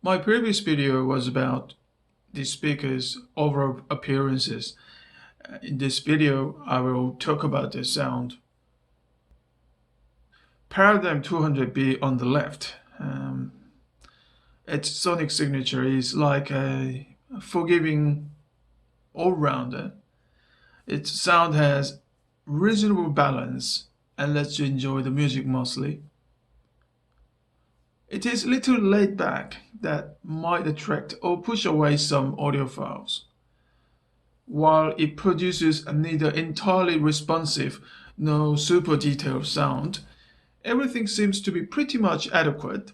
My previous video was about the speaker's overall appearances. In this video, I will talk about the sound. Paradigm 200B on the left. Its sonic signature is like a forgiving all-rounder. Its sound has reasonable balance and lets you enjoy the music mostly. It is a little laid back that might attract or push away some audiophiles. While it produces a neither entirely responsive nor super detailed sound, everything seems to be pretty much adequate,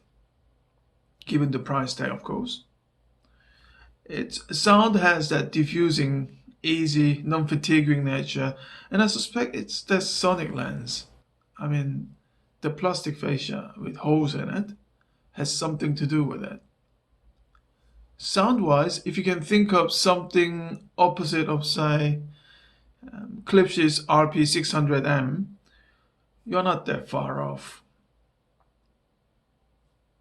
given the price tag, of course. Its sound has that diffusing, easy, non-fatiguing nature, and I suspect it's the sonic lens. I mean, the plastic fascia with holes in it has something to do with it. Sound-wise, if you can think of something opposite of, say, Klipsch's RP600M, you're not that far off.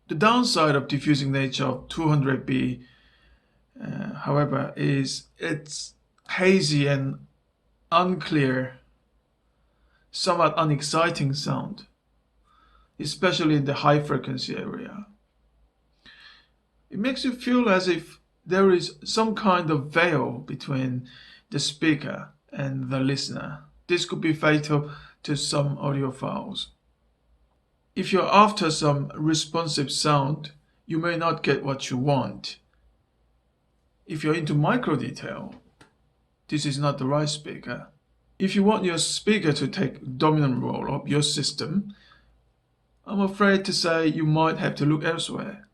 The downside of diffusing nature of 200B, however, is its hazy and unclear, somewhat unexciting sound, especially in the high frequency area. It makes you feel as if there is some kind of veil between the speaker and the listener. This could be fatal to some audiophiles. If you're after some responsive sound, you may not get what you want. If you're into micro detail, this is not the right speaker. If you want your speaker to take dominant role of your system, I'm afraid to say you might have to look elsewhere.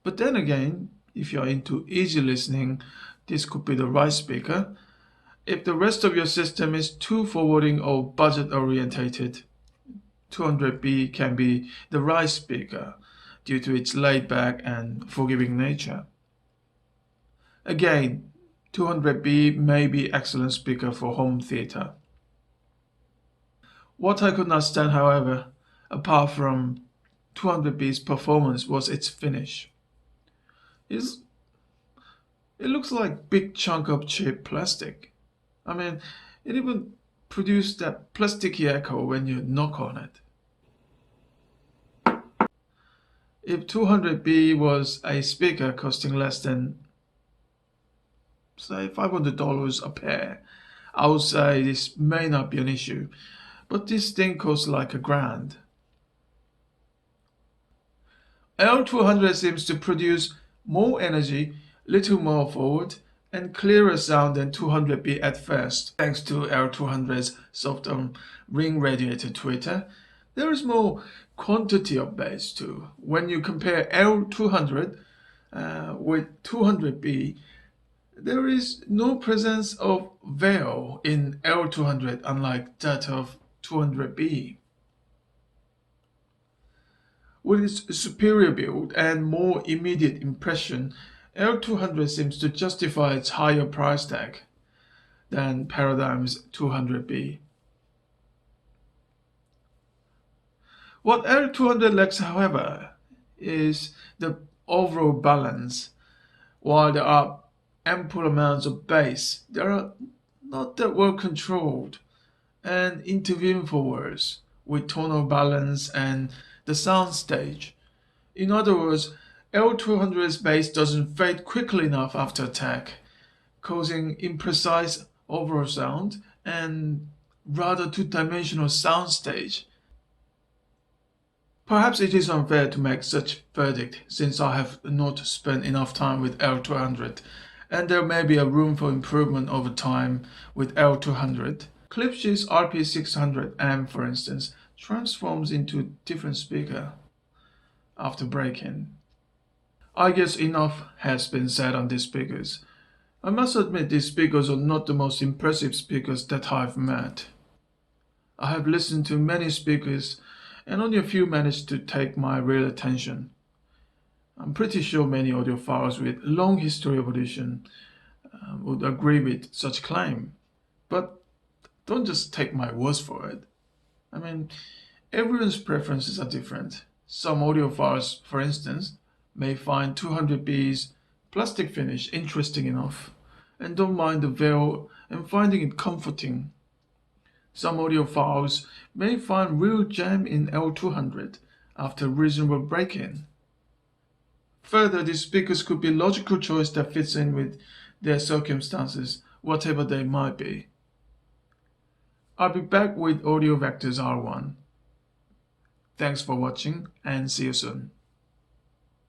But then again, if you're into easy listening, this could be the right speaker. If the rest of your system is too forwarding or budget orientated, 200B can be the right speaker due to its laid back and forgiving nature. Again, 200B may be excellent speaker for home theater. What I could not stand, however, apart from 200B's performance, was its finish. It's, it looks like big chunk of cheap plastic. I mean, it even produced that plasticky echo when you knock on it. If 200B was a speaker costing less than, say, $500 a pair, I would say this may not be an issue. But this thing costs like $1,000. L200 seems to produce more energy, little more forward, and clearer sound than 200B at first. Thanks to L200's soft ring radiator tweeter, there is more quantity of bass too. When you compare L200 with 200B, there is no presence of veil in L200 unlike that of 200B. With its superior build and more immediate impression, L200 seems to justify its higher price tag than Paradigm's 200B. What L200 lacks, however, is the overall balance. While there are ample amounts of bass, they are not that well controlled and intervene forwards with tonal balance and the sound stage. In other words, L200's bass doesn't fade quickly enough after attack, causing imprecise overall sound and rather two-dimensional sound stage. Perhaps it is unfair to make such verdict since I have not spent enough time with L200 and there may be a room for improvement over time with L200. Klipsch's RP600M, for instance, transforms into a different speaker after break-in. I guess enough has been said on these speakers. I must admit these speakers are not the most impressive speakers that I've met. I have listened to many speakers and only a few managed to take my real attention. I'm pretty sure many audiophiles with long history of audition would agree with such claim. But don't just take my words for it. I mean, everyone's preferences are different. Some audiophiles, for instance, may find 200B's plastic finish interesting enough and don't mind the veil and finding it comforting. Some audiophiles may find real gem in L200 after reasonable break-in. Further, these speakers could be a logical choice that fits in with their circumstances, whatever they might be. I'll be back with Audio Vectors R1. Thanks for watching and see you soon.